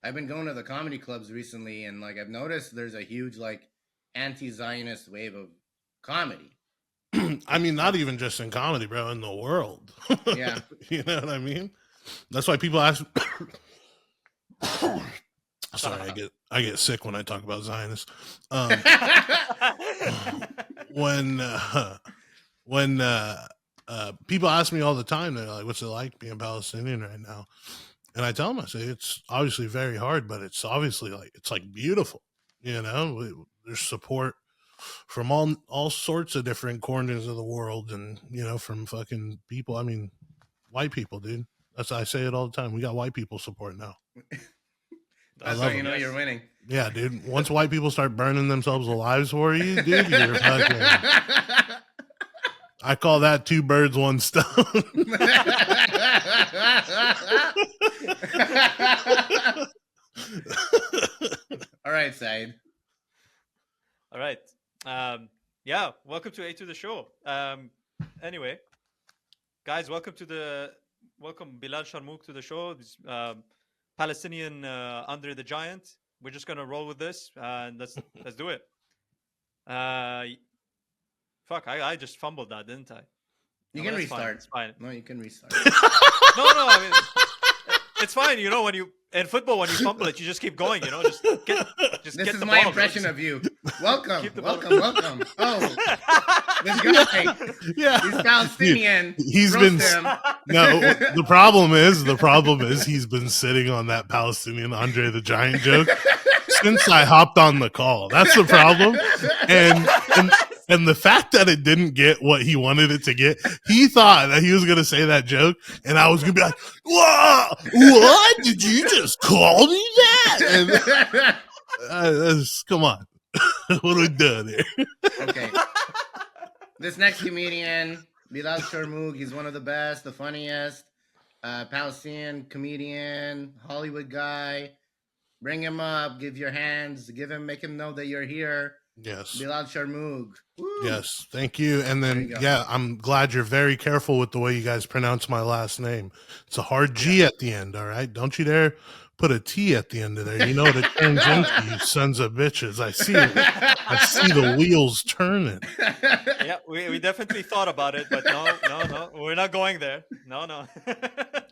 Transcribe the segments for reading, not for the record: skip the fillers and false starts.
I've been going to the comedy clubs recently, and like I've noticed there's a huge like anti-Zionist wave of comedy. I mean, not Like, even just in comedy, bro, in the world. yeah. You know what I mean? That's why people ask. Sorry, I get sick when I talk about Zionists. When people ask me all the time, they're like, "What's it like being Palestinian right now?" And I tell them, I say, "It's obviously very hard, but it's obviously it's like beautiful. You know, there's support from all sorts of different corners of the world, and from fucking people. I mean, white people, dude. I say it all the time. We got white people support now. I That's how love you them. know you're winning. Yeah, dude. Once white people start burning themselves alive for you, dude, you're fucking. I call that two birds, one stone. All right, Saeed. All right. Yeah, welcome to A to the show. Anyway, guys, welcome Bilal Sharmoug to the show. This, Palestinian under the giant. We're just gonna roll with this and let's do it. Fuck, I just fumbled that, didn't I? You No, can but that's restart. It's fine. No, you can restart. No, I mean, it's fine. You know, when you in football, when you fumble it, you just keep going. You know, just get This the is ball. my impression of you. Welcome. Keep the ball. Oh, this guy. Yeah, He's Palestinian. He's Roast been him. no. The problem is he's been sitting on that Palestinian Andre the Giant joke since I hopped on the call. That's the problem, and the fact that it didn't get what he wanted it to get, he thought that he was going to say that joke, and I was going to be like, "What? Did you just call me that?" And, come on, what are we doing here? Okay. This next comedian, Bilal Sharmoug, he's one of the best, the funniest, Palestinian comedian, Hollywood guy. Bring him up, give your hands, make him know that you're here. Yes. Bilal Sharmoug. Woo. Yes, thank you. And then, you yeah, I'm glad you're very careful with the way you guys pronounce my last name. It's a hard G at the end, all right? Don't you dare put a T at the end of there. You know what it turns into, you sons of bitches. I see it. I see the wheels turning. Yeah, we definitely thought about it, but no, we're not going there. No.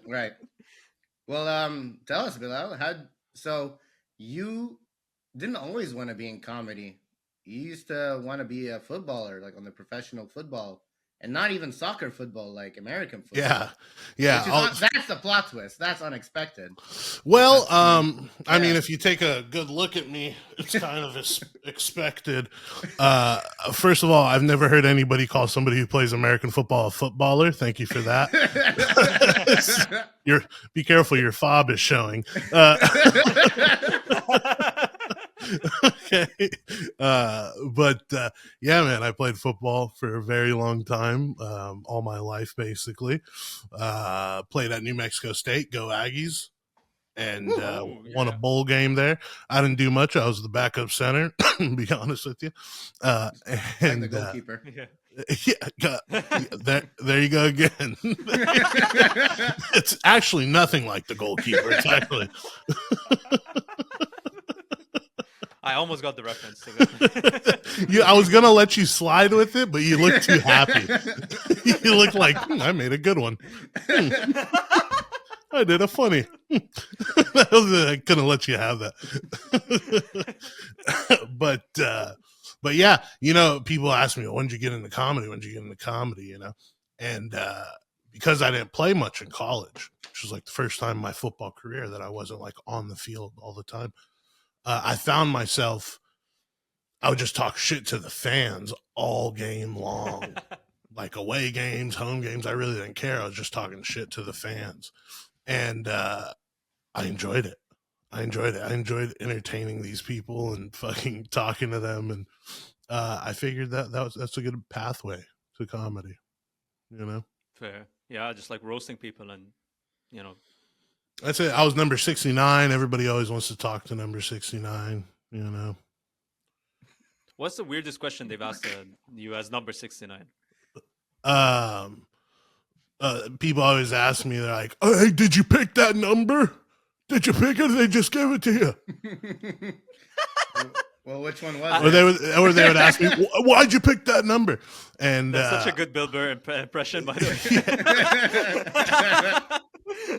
Right. Well, tell us, Bilal, so you didn't always want to be in comedy. You used to want to be a footballer, like on the professional football, and not even soccer football, like American football. Yeah. That's the plot twist. That's unexpected. Well, I mean, if you take a good look at me, it's kind of expected. First of all, I've never heard anybody call somebody who plays American football a footballer. Thank you for that. Be careful, your fob is showing. Okay. But yeah, man, I played football for a very long time, all my life, basically. Played at New Mexico State, go Aggies, and won a bowl game there. I didn't do much. I was the backup center, to be honest with you. And the goalkeeper. There you go again. It's actually nothing like the goalkeeper. It's actually... I almost got the reference to I was gonna let you slide with it, but you look too happy. You look like I made a good one. I did a funny. I couldn't let you have that. But yeah, people ask me, when did you get into comedy? And because I didn't play much in college, which was like the first time in my football career that I wasn't like on the field all the time. I found myself, I would just talk shit to the fans all game long, like away games, home games. I really didn't care. I was just talking shit to the fans. And I enjoyed it. I enjoyed entertaining these people and fucking talking to them. And I figured that's a good pathway to comedy, Fair. Yeah, just like roasting people and, That's it. I was number 69. Everybody always wants to talk to number 69, What's the weirdest question they've asked you as number 69? People always ask me, they're like, "Oh, hey, did you pick that number?" Did you pick it? Or they just gave it to you. Well, which one was Or it? they would ask me, why'd you pick that number? And That's such a good Bill Burr impression, by the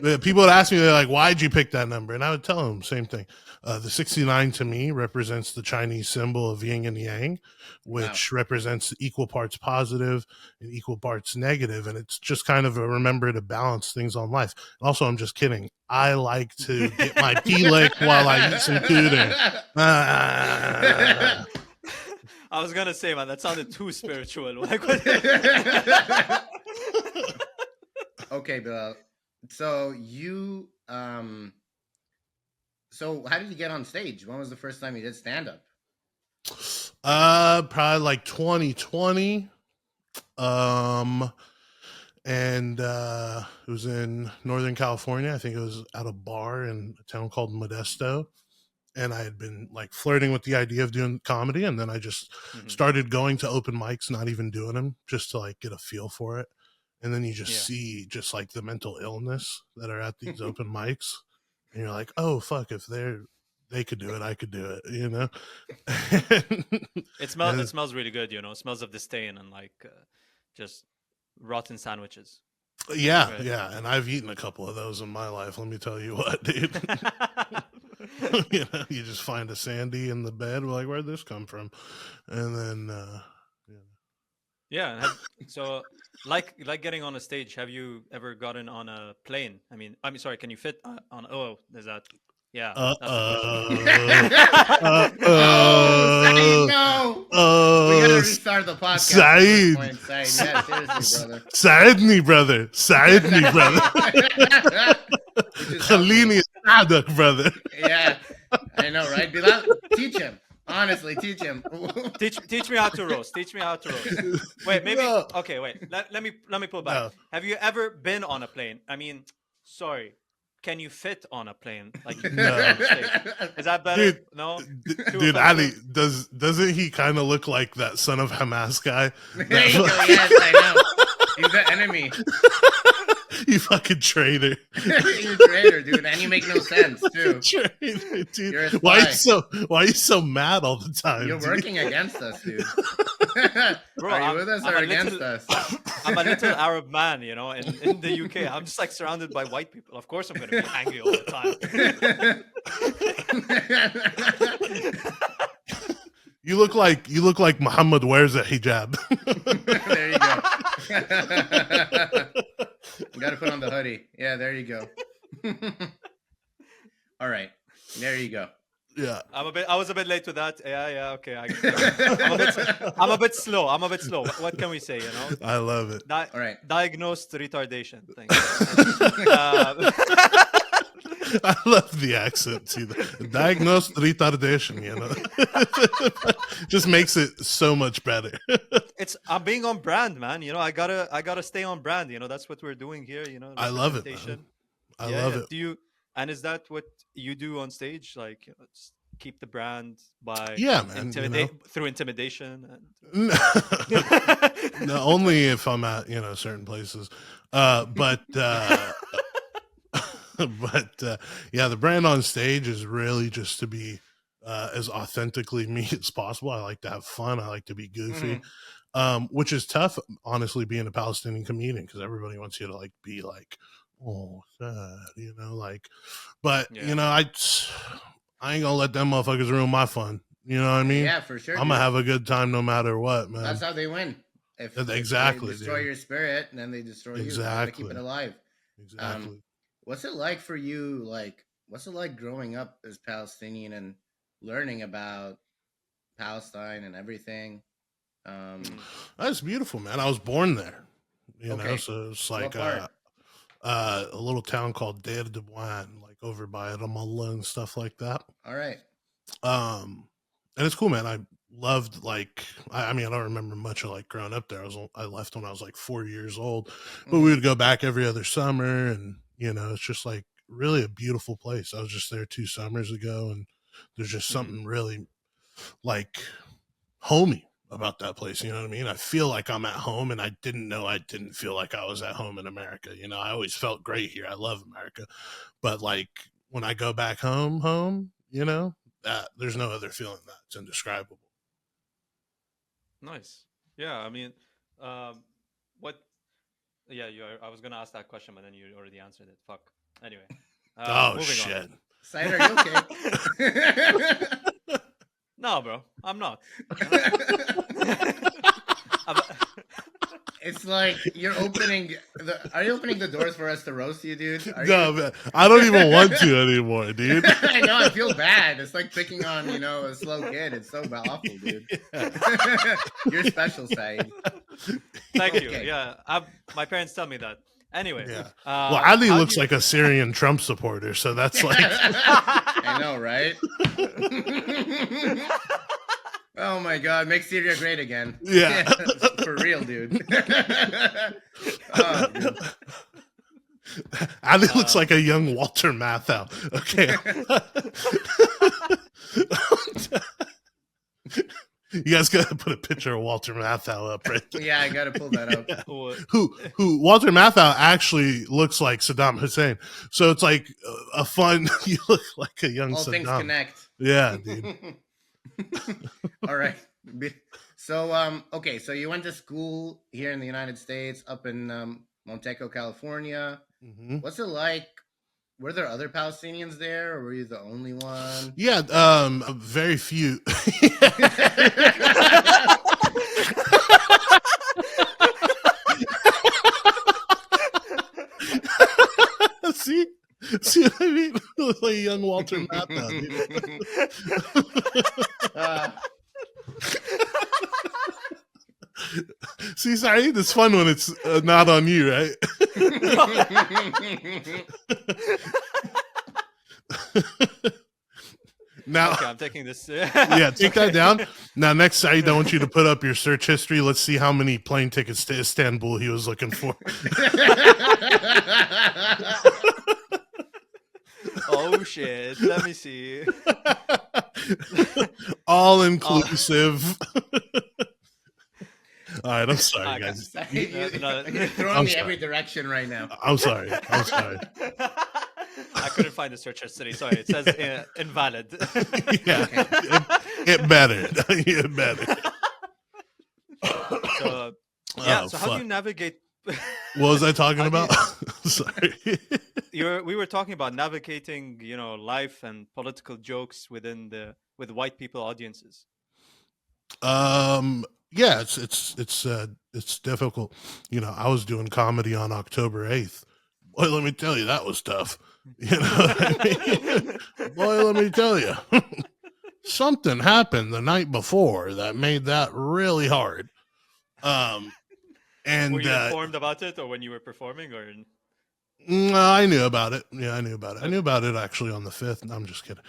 way. people would ask me, they're like, why'd you pick that number? And I would tell them same thing. The 69 to me represents the Chinese symbol of yin and yang, which represents equal parts positive and equal parts negative. And it's just kind of a remember to balance things on life. Also, I'm just kidding. I like to get my pee lick while I eat some cooter. I was gonna say, man, that sounded too spiritual. Like, Okay, Bilal. So you so how did you get on stage? When was the first time you did stand up? Probably like 2020. And it was in Northern California. I think it was at a bar in a town called Modesto. And I had been like flirting with the idea of doing comedy, and then I just started going to open mics, not even doing them, just to like get a feel for it. And then you just see just like the mental illness that are at these open mics, and you're like, oh fuck, if they could do it, I could do it, you know. it smells really good, you know. It smells of disdain and like just rotten sandwiches. Yeah, yeah, and I've eaten a couple of those in my life. Let me tell you what, dude. You know, you just find a Sandy in the bed. We're like, where'd this come from? And then, so like getting on a stage. Have you ever gotten on a plane? I mean, sorry. Can you fit on? Oh, there's that. Yeah. That's the Saeed, no. We gotta restart the podcast. Saeed. Saeed. Yeah, seriously, brother. Saeedni, brother. Saeedni, brother. Khalini Sadak, brother. Yeah, I know, right? Bilal, teach him. Honestly, teach him. Teach me how to roast. Teach me how to roast. Wait, maybe. No. Okay, wait. Let me pull back. No. Have you ever been on a plane? I mean, sorry. Can you fit on a plane? Like, No. Is that better? Dude, No. Dude, Ali, doesn't he kind of look like that son of Hamas guy? There you go. Yes, I know. He's the enemy. You fucking traitor. You're a traitor, dude, and you make no sense too. Traitor, dude. You're a Why spy. are you so mad all the time? You're dude? working against us, dude. Bro, are you with us or against us? I'm a little Arab man, you know, in the UK. I'm just like surrounded by white people. Of course I'm going to be angry all the time. You look like Muhammad wears a hijab. There you go. You got to put on the hoodie. Yeah, there you go. All right, there you go. Yeah, I was a bit late to that. Yeah. Okay. I'm a bit slow. What can we say? You know. I love it. All right. Diagnosed retardation. Thank I love the accent too. Diagnosed retardation, you know. Just makes it so much better. I'm being on brand, man. You know, I gotta stay on brand. You know, that's what we're doing here. You know, I love it, man. I love it. Is that what you do on stage? Like, you know, just keep the brand by man, through intimidation. No, only if I'm at certain places. But the brand on stage is really just to be as authentically me as possible. I like to have fun. I like to be goofy, which is tough, honestly, being a Palestinian comedian, because everybody wants you to like be like, oh, sad, you know, like, but you know, I ain't gonna let them motherfuckers ruin my fun. You know what I mean? Yeah, for sure. I'm gonna have a good time no matter what, man. That's how they win. If exactly, they destroy your spirit, and then they destroy you. They gotta keep it alive. Exactly. What's it like for you? Like, what's it like growing up as Palestinian and learning about Palestine and everything? That's beautiful, man. I was born there. You know, so it's like a little town called Deir de Bouane, like over by Ramallah and stuff like that. All right. And it's cool, man. I loved I mean, I don't remember much of like growing up there. I left when I was like 4 years old, but we would go back every other summer, and you know, it's just like really a beautiful place. I was just there 2 summers ago, and there's just something really like homey about that place. You know what I mean? I feel like I'm at home, and I didn't feel like I was at home in America. You know, I always felt great here. I love America, but like when I go back home, you know, there's no other feeling that it's indescribable. Nice. Yeah, I mean, what? Yeah, I was gonna ask that question, but then you already answered it. Fuck. Anyway, Oh moving on. shit! Saeed, are you okay? No, bro, I'm not. It's like you're opening are you opening the doors for us to roast you, dude? Are No, you? man, I don't even want to anymore, dude. I know, I feel bad. It's like picking on, a slow kid. It's so awful, dude. You're special, Saeed. Thank you. Okay. Yeah, my parents tell me that. Anyway, Yeah. Well, Ali looks like a Syrian Trump supporter, so that's like. I know, right? Oh my God, make Syria great again. Yeah. For real, dude. Oh, dude. Ali looks like a young Walter Matthau. Okay. You guys gotta put a picture of Walter Matthau up right there. Yeah, I gotta pull that up. Yeah. Who Walter Matthau actually looks like Saddam Hussein. So it's like a fun, you look like a young All Saddam. things connect. Yeah, dude. All right. So, okay, so you went to school here in the United States, up in Monteco, California. Mm-hmm. What's it like? Were there other Palestinians there, or were you the only one? Yeah, very few. See what I mean? Like a young Walter Matthau. See, Saeed, it's fun when it's not on you, right? Now, okay, I'm taking this. Yeah, take that down. Now, next, Saeed, I want you to put up your search history. Let's see how many plane tickets to Istanbul he was looking for. Oh shit! Let me see. All inclusive. All right, I'm sorry, Okay. guys. You're throwing I'm me sorry. every direction right now. I'm sorry. I couldn't find the search history. Sorry, it says invalid. Yeah, it better. It better. So, yeah. Oh, so how do you navigate? What was I talking about? Sorry. We were talking about navigating, life and political jokes with white people audiences. Yeah, it's difficult. I was doing comedy on October 8th. Boy, let me tell you, that was tough. You know what I mean? Boy, let me tell you. Something happened the night before that made that really hard. And were you informed about it, or when you were performing, or? No, I knew about it. Yeah, I knew about it. I knew about it actually on the 5th. No, I'm just kidding.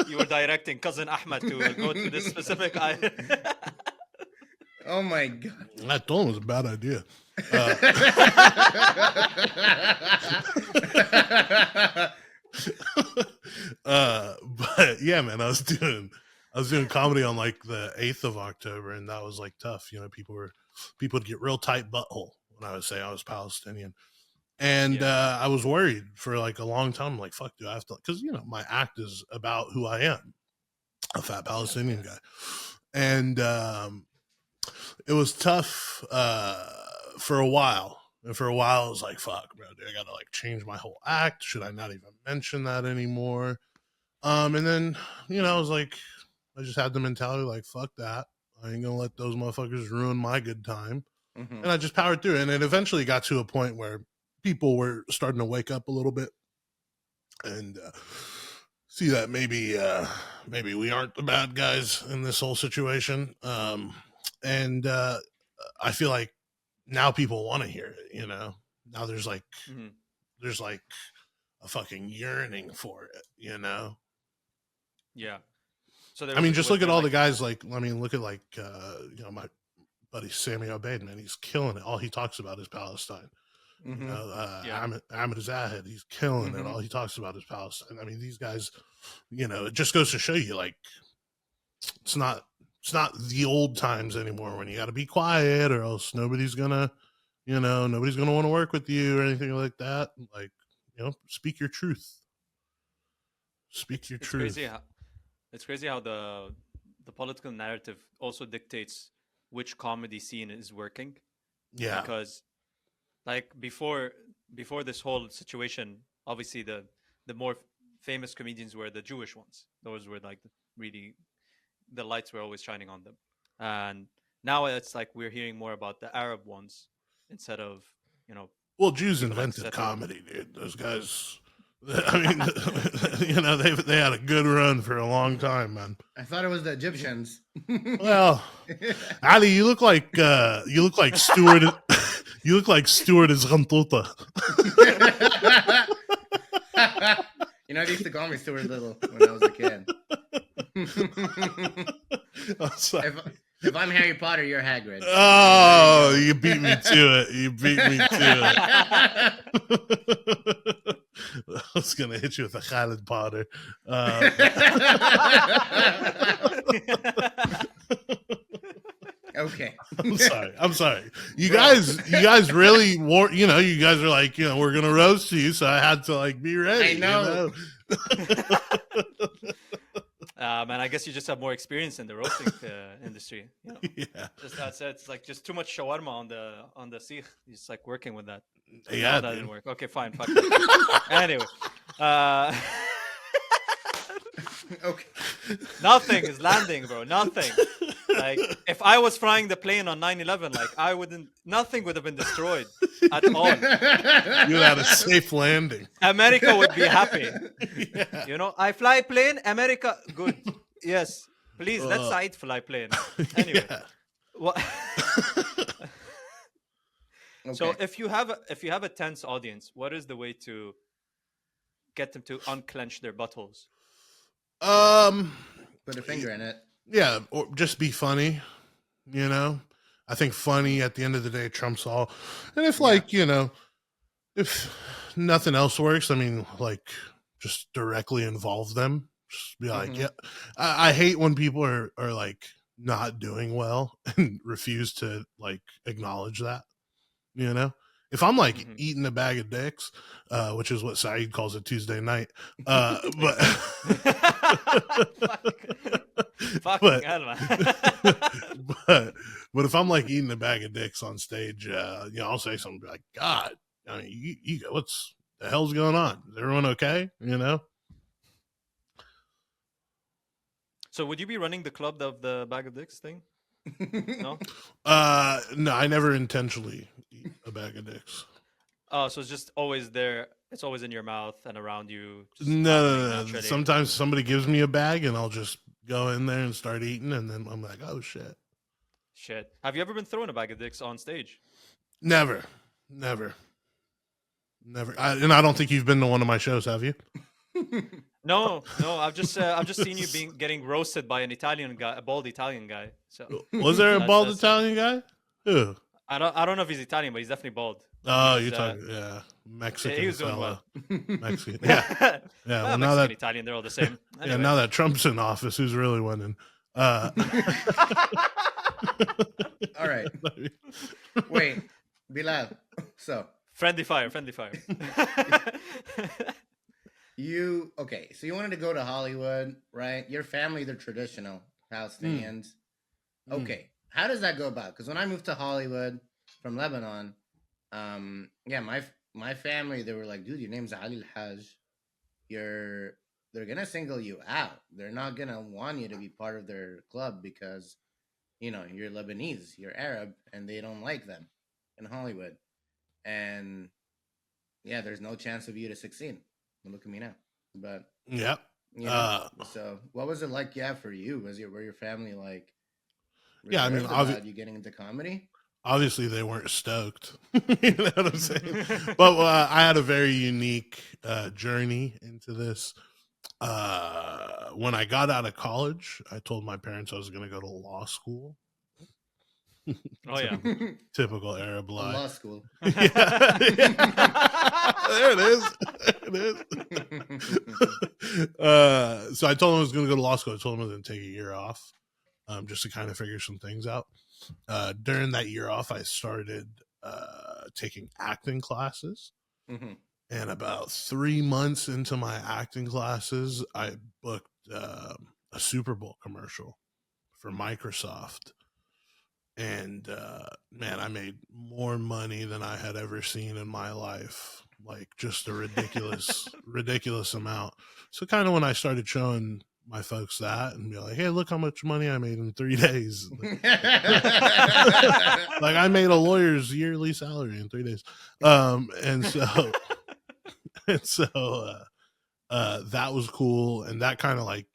You were directing cousin Ahmed to go to this specific island. Oh my God! I told him it was a bad idea. But yeah, man, I was doing comedy on like the 8th of October, and that was like tough. People would get real tight butthole when I would say I was Palestinian. And I was worried for like a long time. Like, fuck, do I have to? Because my act is about who I am, a fat Palestinian guy, and it was tough for a while. And for a while, I was like, fuck, bro, I gotta like change my whole act. Should I not even mention that anymore? And then, I was like, I just had the mentality like, fuck that. I ain't gonna let those motherfuckers ruin my good time. Mm-hmm. And I just powered through it. And it eventually got to a point where people were starting to wake up a little bit and see that maybe we aren't the bad guys in this whole situation. And I feel like now people want to hear it, now there's like, there's like a fucking yearning for it, Yeah. So I mean, just look at all the guys, like, I mean, look at like, my buddy Sammy Obeid, man, he's killing it. All he talks about is Palestine. Mm-hmm. Ahmed Zahed, he's killing it. All he talks about is Palestine. I mean, these guys, it just goes to show you, like, it's not It's not the old times anymore when you got to be quiet or else nobody's gonna want to work with you or anything like that. Like, speak your truth. Speak your It's truth. crazy. It's crazy how the political narrative also dictates which comedy scene is working. Yeah. Because like before this whole situation, obviously the more famous comedians were the Jewish ones. Those were like really, the lights were always shining on them. And now it's like we're hearing more about the Arab ones instead of, Well, Jews people like invented Seth comedy, dude. Those guys. I mean, they had a good run for a long time, man. I thought it was the Egyptians. Well, Ali, you look like Stuart. You look like Stuart is Rantuta. They used to call me Stuart Little when I was a kid. I'm sorry. If I'm Harry Potter, you're Hagrid. Oh, you beat me to it. You beat me to it. I was going to hit you with a Khaled Potter. Okay. I'm sorry. You guys really you guys are like, we're going to roast you. So I had to like be ready. I know. Man, I guess you just have more experience in the roasting industry. Yeah. Just that's it. It's like just too much shawarma on the sikh. Just like working with that. Yeah, that didn't work. Okay, fine. Fuck it. Anyway, Okay. nothing is landing, bro. Nothing. Like if I was flying the plane on 9/11, like nothing would have been destroyed at all. You had a safe landing. America would be happy. Yeah. I fly plane, America, good. Yes, please let Saeed fly plane. Anyway, what? Okay. So if you have a tense audience, what is the way to get them to unclench their buttholes? Put a finger in it. Yeah, or just be funny. I think funny at the end of the day trumps all. And if if nothing else works, I mean, like just directly involve them. Just be like, yeah. I hate when people are like not doing well and refuse to like acknowledge that. If I'm like eating a bag of dicks, which is what Saeed calls it Tuesday night, but fucking hell, man. but if I'm like eating a bag of dicks on stage, I'll say something like, God, I mean, you what's the hell's going on? Is everyone okay? So would you be running the club of the bag of dicks thing? No? No, I never intentionally eat a bag of dicks. Oh, so it's just always there. It's always in your mouth and around you. No. Sometimes somebody gives me a bag and I'll just go in there and start eating, and then I'm like, oh shit. Have you ever been throwing a bag of dicks on stage? Never. And I don't think you've been to one of my shows, have you? No. I've just seen you getting roasted by an Italian guy, a bald Italian guy. So was there a bald Italian guy? Who? I don't know if he's Italian, but he's definitely bald. Oh, you're talking, Mexican. He was doing well. Mexican, yeah. Well, now that Italian, they're all the same. Anyway. Yeah, now that Trump's in office, who's really winning? All right. Wait, Bilal. So friendly fire. So you wanted to go to Hollywood, right? Your family, they're traditional Palestinians. Okay. How does that go about? Because when I moved to Hollywood from Lebanon, my family, they were like, dude, your name's Ali Al-Hajj. They're gonna single you out. They're not gonna want you to be part of their club because, you're Lebanese, you're Arab, and they don't like them in Hollywood. And there's no chance of you to succeed. Look at me now. But yeah. So what was it like? Yeah, for you, were your family like? Yeah, I mean, about you getting into comedy. Obviously, they weren't stoked. You know what I'm saying? But I had a very unique journey into this. When I got out of college, I told my parents I was going to go to law school. Oh yeah, typical Arab lie. Law school. Yeah. There it is. So I told them I was going to go to law school. I told them I was going to take a year off. just to kind of figure some things out. During that year off, I started taking acting classes. Mm-hmm. And about 3 months into my acting classes, I booked a Super Bowl commercial for Microsoft. And man, I made more money than I had ever seen in my life. Like just a ridiculous amount. So kind of when I started showing my folks that and be like, hey, look how much money I made in 3 days. Like I made a lawyer's yearly salary in 3 days. And so that was cool. And that kind of like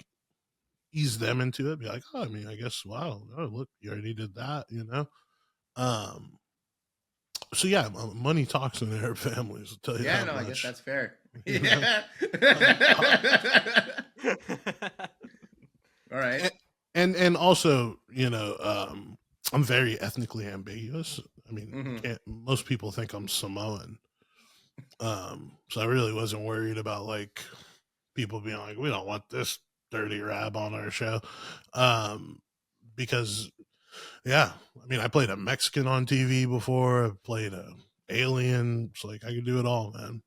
ease them into it, be like, oh, I mean, I guess, wow, oh, look, you already did that, you know. So yeah, money talks in their families. I'll tell you Yeah, that no, much. I guess that's fair. You know? Yeah. All right. And also, you know, I'm very ethnically ambiguous. I mean, Mm-hmm. most people think I'm Samoan. So I really wasn't worried about like people being like, we don't want this dirty rab on our show. Because yeah, I mean, I played a Mexican on TV before. I played a alien. It's like I could do it all, man.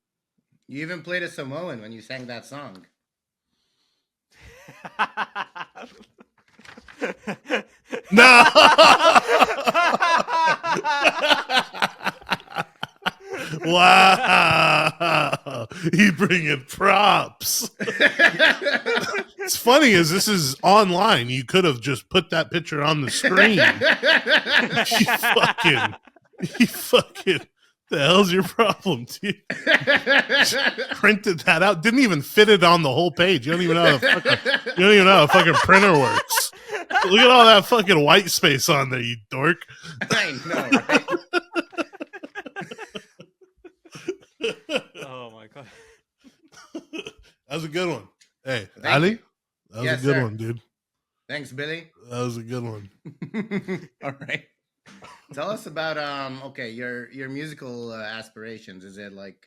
You even played a Samoan when you sang that song. No. Wow, you bringing props. It's funny is this is online. You could have just put that picture on the screen. You fucking. The hell's your problem, dude? Printed that out. Didn't even fit it on the whole page. You don't even know how a fucking printer works. Look at all that fucking white space on there, you dork. I know, right? Oh my god. That was a good one. Hey, Thank Ali, you. that was Yes, a good sir. one, dude. Thanks, Billy. That was a good one. All right. Tell us about okay, your musical aspirations. Is it like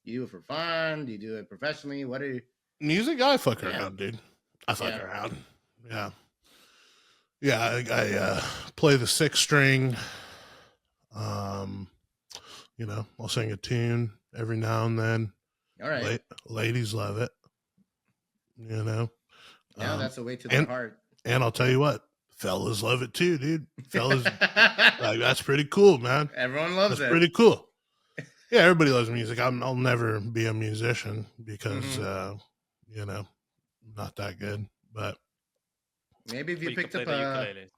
you do it for fun? Do you do it professionally? What are you? Music, I fuck Yeah. around, dude. I fuck Yeah. around. Yeah. Yeah, I play the 6 string. You know, I'll sing a tune every now and then. All right. Ladies love it. You know. Yeah, that's a way to their heart. And I'll tell you what, fellas love it too, dude. Fellas, like that's pretty cool, man. Everyone loves That's it. pretty cool. Yeah, everybody loves music. I'll never be a musician because you know, I'm not that good. But maybe if But you could picked play up the a, ukulele.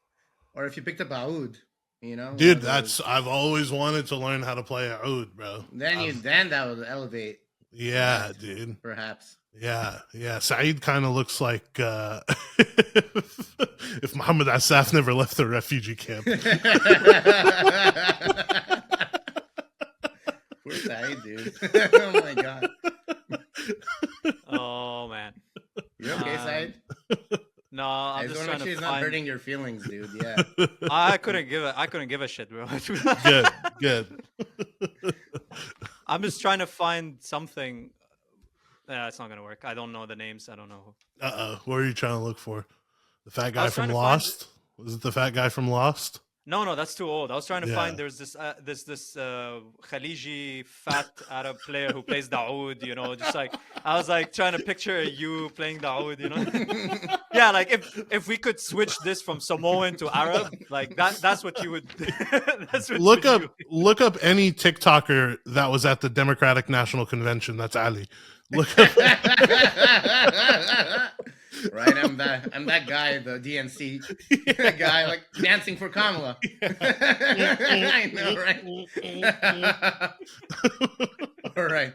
or if you picked up a oud, you know, one dude, of those, I've always wanted to learn how to play a oud, bro. then that would elevate. Yeah, that, dude. Perhaps. Yeah. Saeed kind of looks like if Muhammad Asaf never left the refugee camp. Poor Saeed, dude. Oh my god. Oh man. You okay, Saeed? No, I I'm just just want to trying make sure to he's not find. hurting your feelings, dude. Yeah. I couldn't give a shit, bro. Good. I'm just trying to find something. It's not gonna work. I don't know the names. I don't know. What are you trying to look for? The fat guy was from trying to find- Lost? Was it the fat guy from Lost? No, that's too old. I was trying to Yeah. find. There's this Khaliji fat Arab player who plays Daoud. You know, just like I was like trying to picture you playing Daoud. You know, yeah, like if we could switch this from Samoan to Arab, like that's what you would. That's what Look you up any TikToker that was at the Democratic National Convention. That's Ali. Look up. Right, I'm that guy, the DNC guy, like dancing for Kamala. I know, right? All right.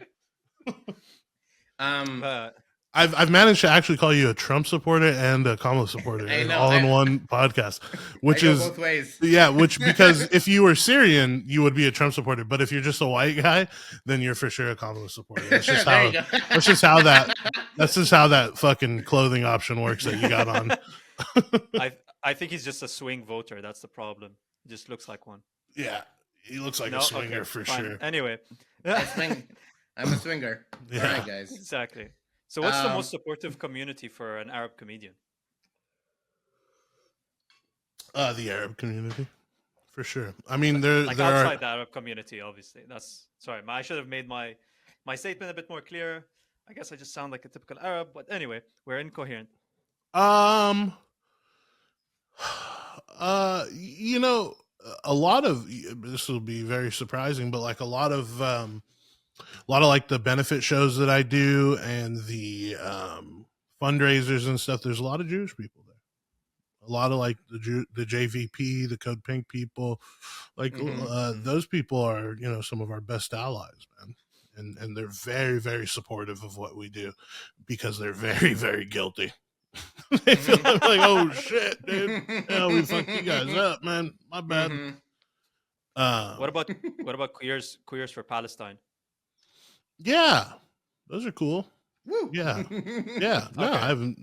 I've managed to actually call you a Trump supporter and a Kamala supporter all in one podcast, which I go is both ways. Yeah, because if you were Syrian, you would be a Trump supporter, but if you're just a white guy, then you're for sure a Kamala supporter. That's just how that fucking clothing option works that you got on. I think he's just a swing voter. That's the problem. He just looks like one. Yeah, he looks like a swinger for sure. Anyway, I'm a swinger. Yeah. All right, guys. Exactly. So what's the most supportive community for an Arab comedian? The Arab community, for sure. I mean, there Like there outside are. the Arab community, obviously. That's sorry. I should have made my statement a bit more clear. I guess I just sound like a typical Arab, but anyway, we're incoherent. Um, you know, a lot of this will be very surprising, but like a lot of like the benefit shows that I do and the fundraisers and stuff. There's a lot of Jewish people there. A lot of like the JVP, the Code Pink people, like those people are some of our best allies, man. And they're very, very supportive of what we do because they're very, very guilty. They feel like, oh shit, dude, yeah, we fucked you guys up, man. My bad. What about queers for Palestine? Yeah, those are cool. Woo. Yeah, yeah. No, Okay. I haven't.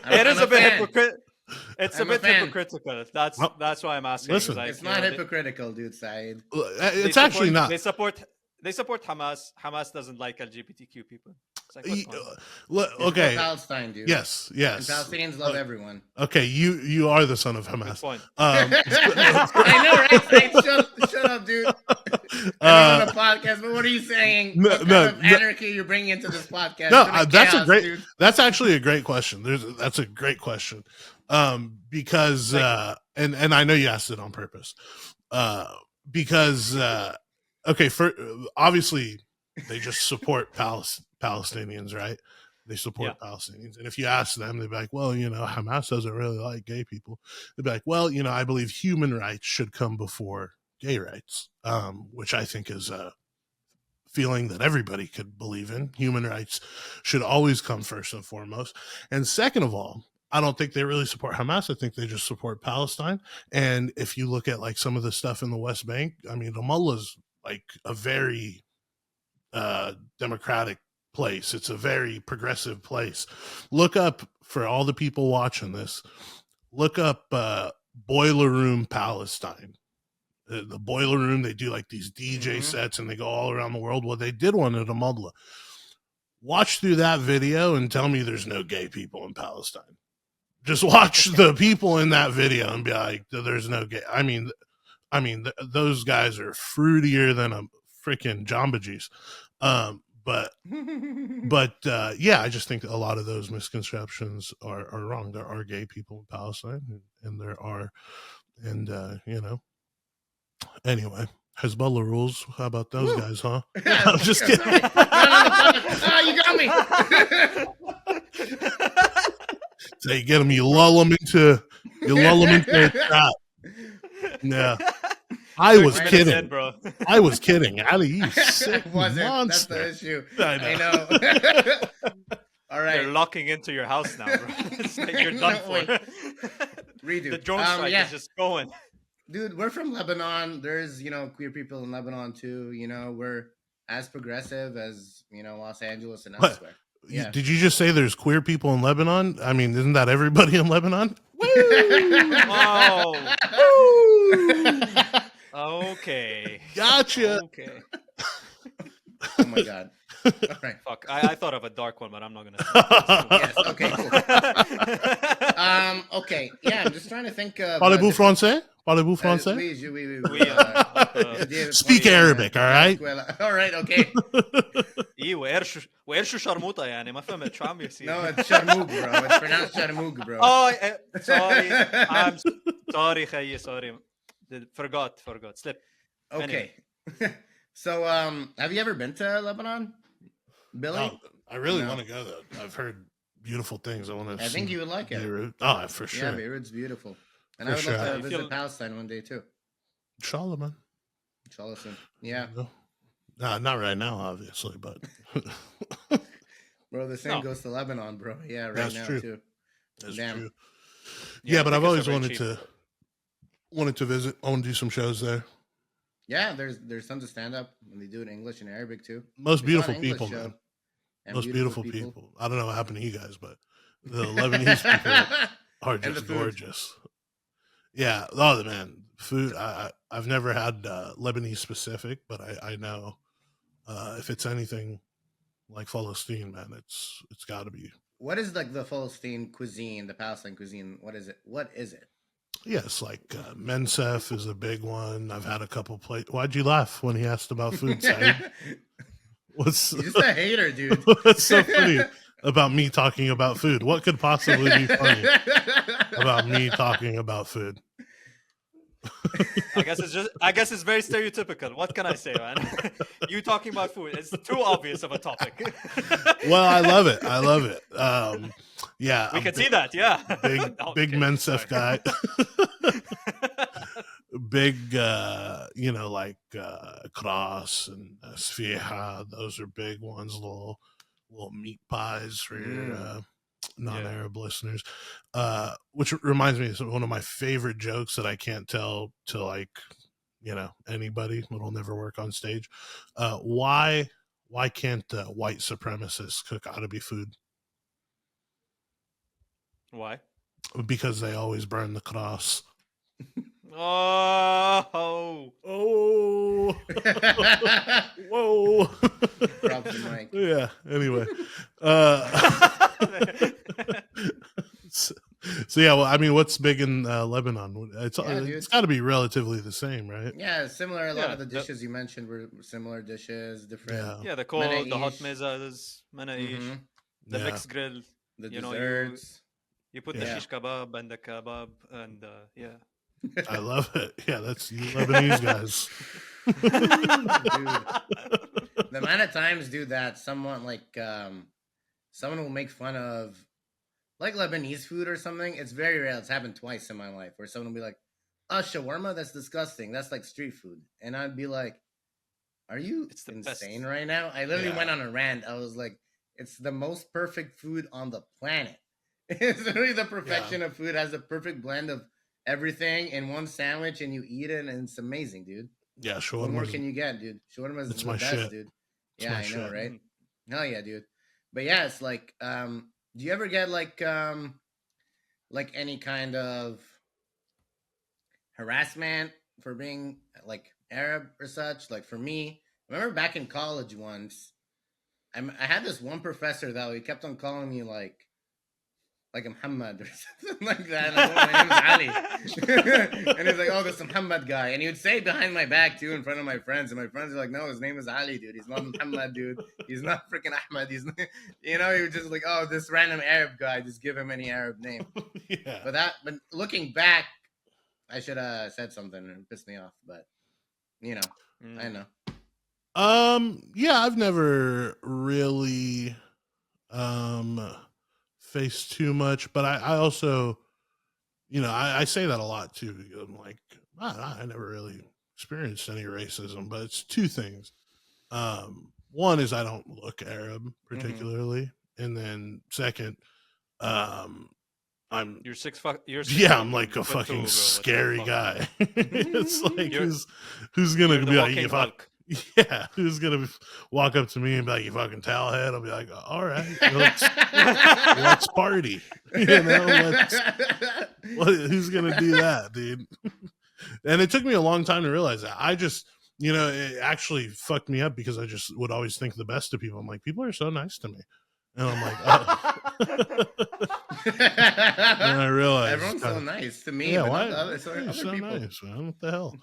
It is I'm a bit fan. hypocrite. It's I'm a a bit fan. hypocritical. Well, That's why I'm asking. listen, Like, It's not hypocritical, dude, Saeed. it's actually not. They support Hamas. Hamas doesn't like LGBTQ people. It's like, what's going on? It's Okay. for Palestine, dude. Yes. And Yes. Palestinians love everyone. Okay. You are the son of Good Hamas. point. I know, right? Saeed? Shut up, dude. I'm on the podcast, but what are you saying? No, What kind no, of no. anarchy you're bringing into this podcast? No, It's gonna be that's chaos, a great. dude. That's actually a great question. That's a great question, because and I know you asked it on purpose, because okay, for obviously they just support Palestinians, right? They support Palestinians, and if you ask them, they'd be like, "Well, Hamas doesn't really like gay people." They'd be like, "Well, I believe human rights should come before gay rights," which I think is feeling that everybody could believe in. Human rights should always come first and foremost. And second of all, I don't think they really support Hamas. I think they just support Palestine. And if you look at like some of the stuff in the West Bank, I mean, Ramallah's like a very democratic place. It's a very progressive place. Look up, for all the people watching this, look up Boiler Room Palestine. The Boiler Room, they do like these DJ sets and they go all around the world. Well, they did one at Amadla. Watch through that video and tell me there's no gay people in Palestine. Just watch the people in that video and be like, there's no gay. I mean, those guys are fruitier than a freaking Jamba Juice. But yeah, I just think a lot of those misconceptions are wrong. There are gay people in Palestine, and there are, and anyway, Hezbollah rules. How about those guys, huh? I'm just kidding. You got me. So you get them, you lull them into a trap. Yeah. I was kidding, in, bro. I was kidding. Ali, you sick Wasn't. monster. That's the issue. I know. All right. They're locking into your house now, bro. It's like you're done for. Wait. Redo. The drone strike is just going. Dude, we're from Lebanon. There's, queer people in Lebanon too. We're as progressive as, Los Angeles and elsewhere. Yeah. Did you just say there's queer people in Lebanon? I mean, isn't that everybody in Lebanon? Oh. Okay. Gotcha. Okay. Oh my god. All right. Fuck. I thought of a dark one, but I'm not gonna. Yes. Okay. Cool. Okay. Yeah. I'm just trying to think. Parlez-vous français? Parlez-vous français? Oui, Speak Arabic, all right? All right. Okay. ايه وقرش شرموطه يعني ما فهمت شو عم يصير. No, it's Sharmoug, bro. It's pronounced Sharmoug, bro. Oh, sorry. I'm sorry, خيي. Sorry. Forgot. Slip. Okay. So, have you ever been to Lebanon, Billy? Oh, I really want to go though. I've heard beautiful things. I think you would like it. Beirut. Oh, for sure. Yeah, Beirut's beautiful. And For I would love sure. to visit Palestine one day too. Inshallah, man. Inshallah soon. Yeah. Not right now, obviously, but bro, the same goes to Lebanon, bro. Yeah, right That's now true. too. That's Damn. true. Yeah, Yeah, but I've tickets always are very wanted to visit. I want to do some shows there. Yeah, there's tons of stand up and they do it in English and Arabic too. Most It's beautiful not an English people, show. man. And Most beautiful people. I don't know what happened to you guys, but the Lebanese people are And the just food. gorgeous. Yeah. Oh, man. Food. I've never had Lebanese specific, but I know if it's anything like Palestine, man, it's got to be what is like the Palestine cuisine, the Palestine cuisine? What is it? What is it? Yes, like Mensef is a big one. I've had a couple plates. Why'd you laugh when he asked about food, Saeed? What's You're just a hater, dude. what's so funny about me talking about food? What could possibly be funny about me talking about food? I guess it's very stereotypical. What can I say, man? You talking about food? It's too obvious of a topic. Well, I love it. I love it. Yeah, We can see that. Yeah. big Oh, big okay, Mensef sorry. guy. Big, like Kras and Sfiha. Those are big ones. Little meat pies for your non-Arab listeners. Which reminds me of one of my favorite jokes that I can't tell to anybody. It'll never work on stage. Why can't white supremacists cook Arabi food? Why? Because they always burn the cross. Oh. Oh. Whoa. Drop the mic. Yeah. Anyway. So yeah, well, I mean, what's big in Lebanon? It's got to be relatively the same, right? Yeah, similar. A lot of the Yeah, dishes you mentioned were similar dishes, different. Yeah, the cold, the hot Manaish. mezas, manaish, Mhm. the Yeah. mixed grill. The You know, desserts. You put the Yeah. shish kebab and the kebab, and yeah. I love it. Yeah, that's you Lebanese guys. Dude, the amount of times, dude, that someone will make fun of like Lebanese food or something. It's very rare. It's happened twice in my life where someone will be like, "Oh, shawarma, that's disgusting. That's like street food," and I'd be like, "Are you It's the insane best. right now?" I literally Yeah. went on a rant. I was like, "It's the most perfect food on the planet. It's really the perfection of food. Has a perfect blend of everything in one sandwich, and you eat it, and it's amazing, dude. Yeah, What more shawarma. can you get, dude? Shawarma is It's the my best, shit. dude. It's Yeah, my I know, shit. right? Mhm. Hell yeah, dude. But yeah, it's like, do you ever get like any kind of harassment for being like Arab or such? Like for me, I remember back in college once, I had this one professor that he kept on calling me like Muhammad or something like that. And I told him my name is Ali. And he's like, "Oh, this Muhammad guy." And he would say it behind my back too in front of my friends. And my friends are like, "No, his name is Ali, dude. He's not Muhammad, dude. He's not freaking Ahmad. He's not, he was just like, oh, this random Arab guy, just give him any Arab name." Yeah. But looking back, I should have said something and it pissed me off. But I know. Yeah, I've never really faced too much, but I also, I say that a lot too. Because I'm like, I never really experienced any racism, but it's two things. One is I don't look Arab particularly, and then second, I'm You're 6'. I'm like a fucking scary guy. It's like who's gonna You're be the like walking if I Hulk. yeah, who's gonna walk up to me and be like, "You fucking towelhead"? I'll be like, "All right, let's party." Who's gonna do that, dude? And it took me a long time to realize that. I just, it actually fucked me up because I just would always think the best of people. I'm like, people are so nice to me, and I'm like, oh. And I realized Everyone's so nice to me, yeah, but why? not to other So people. nice, man. What the hell?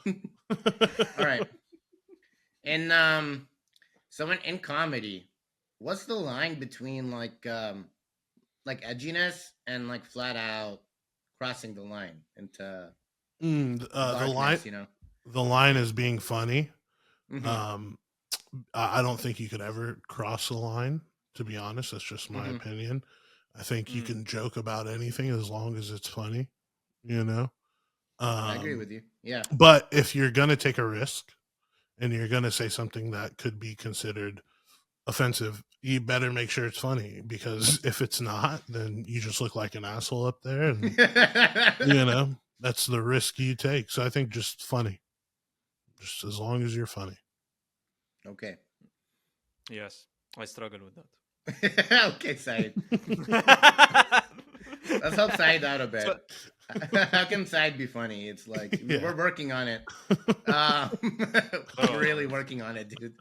All right. And someone in comedy, what's the line between like edginess and like flat out crossing the line into darkness? The line is being funny. Mhm. I don't think you could ever cross the line. To be honest, that's just my opinion. I think you can joke about anything as long as it's funny. I agree with you. Yeah. But if you're gonna take a risk and you're gonna say something that could be considered offensive, you better make sure it's funny, because if it's not, then you just look like an asshole up there, and that's the risk you take. So I think just funny, just as long as you're funny. Okay. Yes, I struggle with that. Okay, Saeed. Let's help Saeed out a bit. How can Saeed be funny? It's like we're working on it. We're really working on it, dude.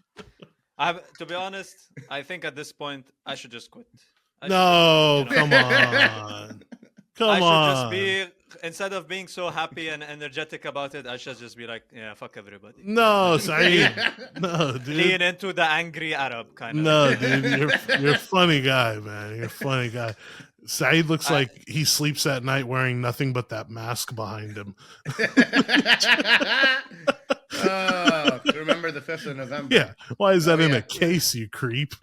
To be honest, I think at this point I should just quit. No, you know, come on. I Come should just on. be, instead of being so happy and energetic about it, I should just be like, yeah, fuck everybody. No, Just lean, Saeed. No, dude. lean into the angry Arab kind of. No, dude. You're a funny guy, man. You're a funny guy. Saeed looks I- like he sleeps at night wearing nothing but that mask behind him. Oh, remember the 5th of November. Yeah. Why is that Oh, in yeah. a case, you creep?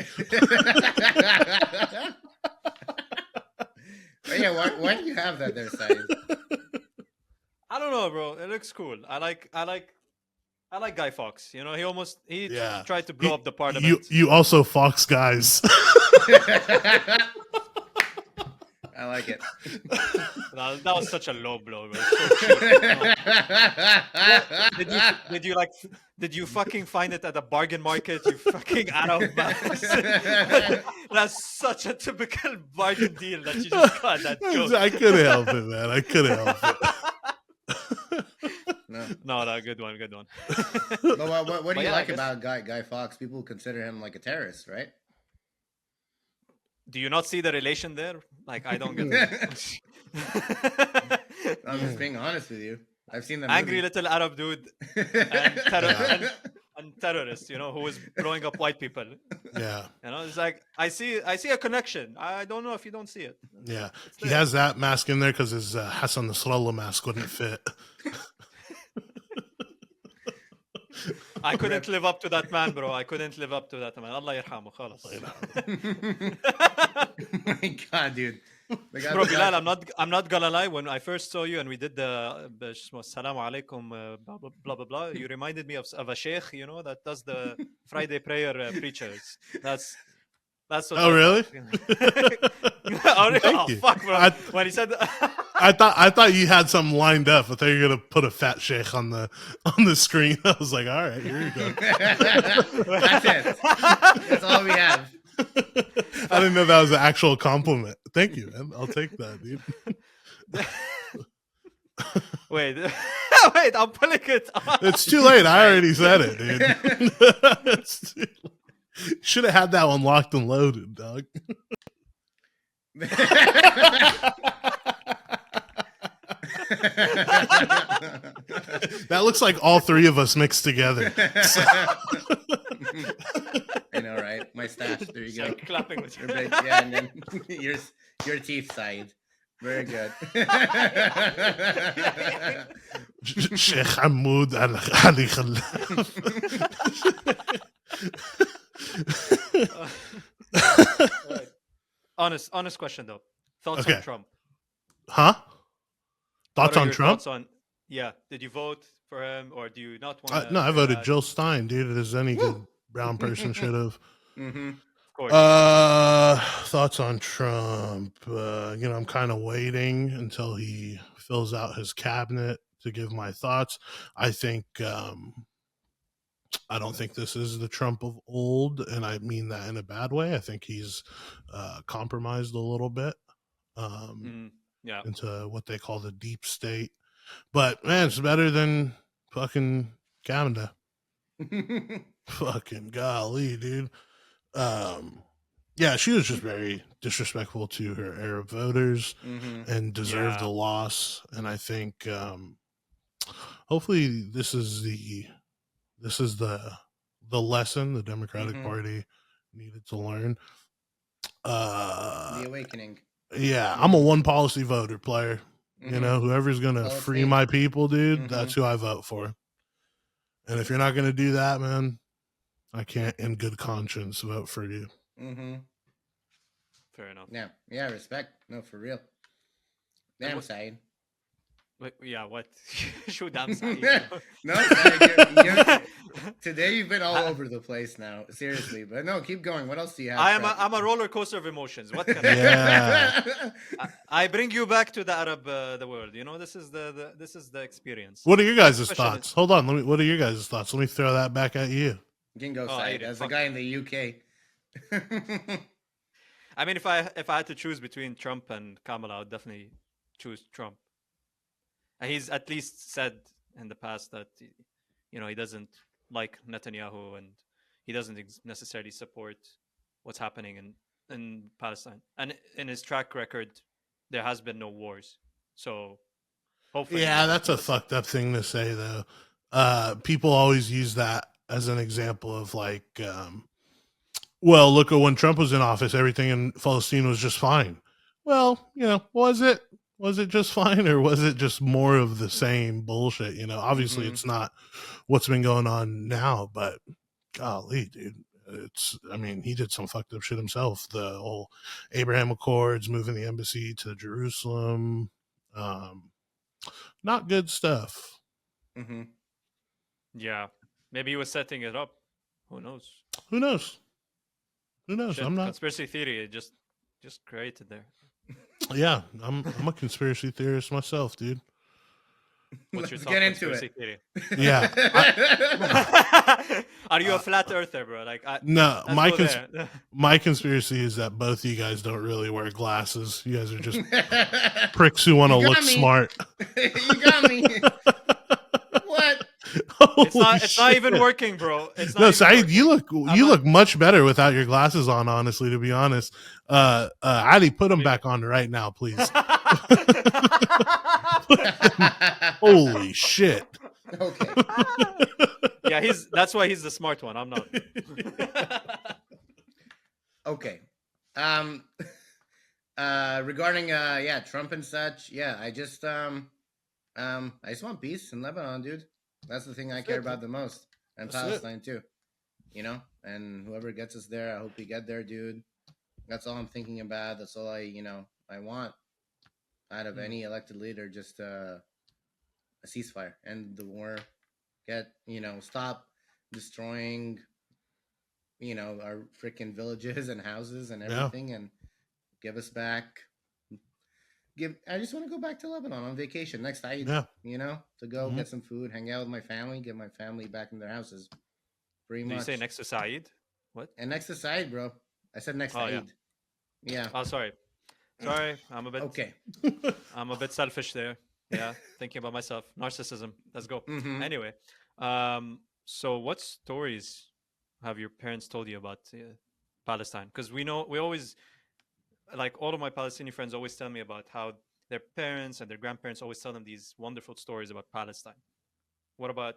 But yeah, why do you have that there, Saeed? I don't know, bro. It looks cool. I like Guy Fawkes. You know, he Yeah. tried to blow up the parliament. You also Fox guys. I like it. That was such a low blow, bro. So cheap. Did you fucking find it at a bargain market? You fucking Arab bastard. That's such a typical bargain deal that you just got that joke. I couldn't help it, man. I couldn't help it. No, good one. But what do But you yeah, like I guess- about Guy Fawkes? People consider him like a terrorist, right? Do you not see the relation there? Like, I don't get it. I'm just being honest with you. I've seen the Angry movie. little Arab dude and terrorist, you know, who is blowing up white people. Yeah. You know, it's like I see a connection. I don't know if you don't see it. Yeah. It's He there. has that mask in there because his Hassan Nasrallah mask wouldn't fit. I couldn't live up to that man, bro. I couldn't live up to that man. Allah yarhamu, khalas. My God, dude. Bro, Bilal, I'm not gonna lie. When I first saw you and we did the Assalamu alaikum, blah, blah blah blah, you reminded me of a sheikh, you know, that does the Friday prayer preachers. That's what. Oh, really? Oh, you. fuck, bro. When he said, I thought you had something lined up. I thought you were gonna put a fat sheikh on the screen. I was like, all right, here you go. That's it. That's all we have. I didn't know that was an actual compliment. Thank you, man. I'll take that, dude. wait, I'm pulling it on. It's too late. I already said it, dude. Should have had that one locked and loaded, dog. That looks like all three of us mixed together. I know, right? My stash. There you go. Like clapping with Your your big, yeah, and then your teeth side. Very good. Sheikh Hamoud Al Ali Khalaf. Right. Honest question though. Thoughts Okay. on Trump? Huh? What Thoughts are on your Trump? thoughts on? Yeah. Did you vote for him or do you not want? No, I voted Jill Stein, dude. As any good brown person should have. Mm-hmm. Of course. Thoughts on Trump? I'm kind of waiting until he fills out his cabinet to give my thoughts. I think I don't think this is the Trump of old, and I mean that in a bad way. I think he's compromised a little bit Yeah. into what they call the deep state. But man, it's better than fucking Canada. Fucking golly, dude. Yeah, she was just very disrespectful to her Arab voters and deserved a loss. And I think hopefully this is the lesson the Democratic Party needed to learn. The awakening. Yeah, I'm a one policy voter player. You know, whoever's gonna free my people, dude, that's who I vote for. And if you're not gonna do that, man, I can't in good conscience vote for you. Fair enough. Yeah, respect. No, for real. Damn, Saeed. Wait, yeah, what? Shoot, damn Saeed. No, Saeed, today you've been all over the place now. Seriously, but no, keep going. What else do you have? I'm a roller coaster of emotions. What can Yeah. I bring you back to the Arab the world. You know, this is the experience. What are your guys' Especially- thoughts? Hold on. What are your guys' thoughts? Let me throw that back at you. You can go, Oh, Saeed, Aiden, as a fuck. guy in the UK. I mean, if I had to choose between Trump and Kamala, I would definitely choose Trump. And he's at least said in the past that he doesn't like Netanyahu and he doesn't necessarily support what's happening in Palestine, and in his track record, there has been no wars. So Yeah, hopefully, that's a let's see. fucked up thing to say, though. People always use that as an example of like, well, look at when Trump was in office, everything in Palestine was just fine. Well, was it? Was it just fine, or was it just more of the same bullshit? Obviously, Mm-hmm. it's not what's been going on now, but golly, dude. I mean, he did some fucked up shit himself. The whole Abraham Accords, moving the embassy to Jerusalem. Um, Not good stuff. Mm-hmm. Yeah, maybe he was setting it up. Who knows? Who knows? Who knows? I'm Shit, not. conspiracy theory. Just created there. Yeah, I'm a conspiracy theorist myself, dude. What's your Let's top get into it. conspiracy theory? Yeah, Are you a uh, flat earther, bro? no, Let's go there. my conspiracy is that both of you guys don't really wear glasses. You guys are just pricks who want to You look got me. smart. You got me. What? Holy It's not even shit! working, bro. It's not No, even Saeed, you working. look I'm you not. look much better without your glasses on. Honestly, to be honest, Ali, put them Really? back on right now, please. Holy shit! Okay. Yeah, that's why he's the smart one. I'm not. Okay. Um regarding yeah, Trump and such, yeah, I just want peace in Lebanon, dude. That's the thing I That's care it, man. about the most. And That's it. Palestine too. And whoever gets us there, I hope we get there, dude. That's all I'm thinking about. That's all I want out of Hmm. any elected leader, just a ceasefire, end the war, stop destroying, our freaking villages and houses and Yeah, everything, and give us back. I just want to go back to Lebanon on vacation next Eid, yeah. to go Hmm. get some food, hang out with my family, get my family back in their houses, pretty Do you say much. next to Saeed? What? And next to Eid, bro. I said next Oh yeah. Eid. Yeah. Oh sorry. Sorry. Okay. I'm a bit selfish there. Yeah, thinking about myself. Narcissism. Let's go. Mm-hmm. Anyway, so what stories have your parents told you about Palestine? Because we always, like, all of my Palestinian friends always tell me about how their parents and their grandparents always tell them these wonderful stories about Palestine. What about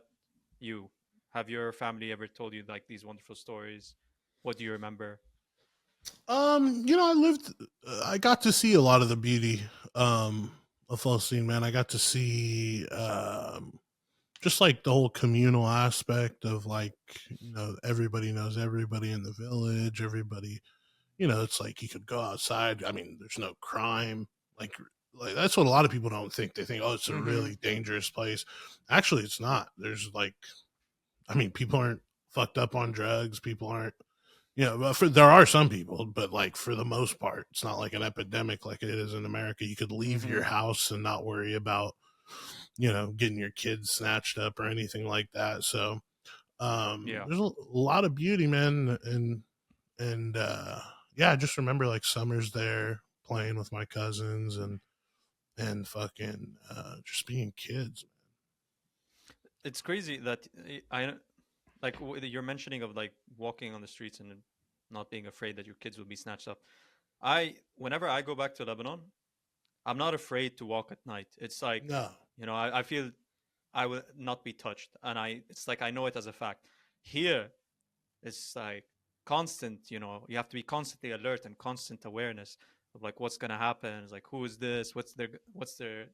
you? Have your family ever told you like these wonderful stories? What do you remember? I got to see a lot of the beauty of Palestine, man. I got to see just like the whole communal aspect of like, everybody knows everybody in the village, everybody, it's like you could go outside. I mean, there's no crime. Like, like that's what a lot of people don't think. They think, oh, it's a Mm-hmm. really dangerous place. Actually, it's not. There's like, I mean, people aren't fucked up on drugs. People aren't, well, there are some people, but like for the most part, it's not like an epidemic like it is in America. You could leave Mm-hmm. your house and not worry about, getting your kids snatched up or anything like that. So, Yeah. there's a lot of beauty, man. And, yeah, I just remember like summers there playing with my cousins and fucking, just being kids. It's crazy that I like you're mentioning of like walking on the streets and not being afraid that your kids will be snatched up. Whenever I go back to Lebanon, I'm not afraid to walk at night. It's like, No. I feel I will not be touched, and it's like I know it as a fact. Here, it's like constant. You have to be constantly alert and constant awareness of like what's gonna happen. It's like, who is this? What's their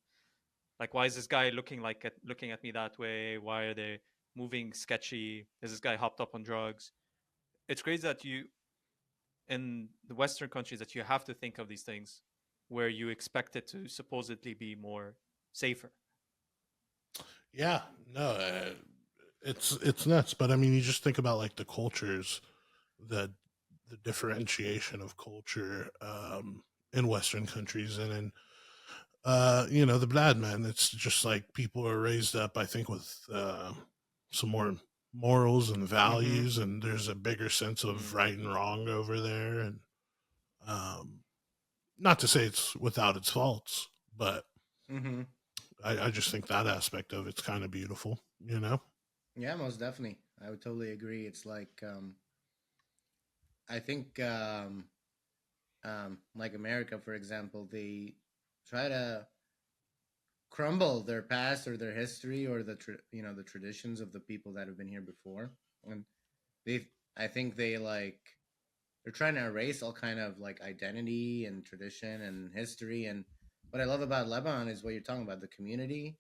like? Why is this guy looking at me that way? Why are they moving sketchy? Is this guy hopped up on drugs? It's crazy that you in the Western countries that you have to think of these things where you expect it to supposedly be more safer. Yeah, no, it's nuts. But I mean, you just think about like the cultures, the the differentiation of culture in Western countries and in the bad man. It's just like people are raised up, I think, with some more morals and Mm-hmm. values, and there's a bigger sense of Mm. right and wrong over there. And um, not to say it's without its faults, but Mm-hmm. I just think that aspect of it's kind of beautiful. Yeah, most definitely. I would totally agree. It's like I think like America, for example, they try to crumble their past or their history or the traditions of the people that have been here before, and they I think they're trying to erase all kind of like identity and tradition and history. And what I love about Lebanon is what you're talking about, the community,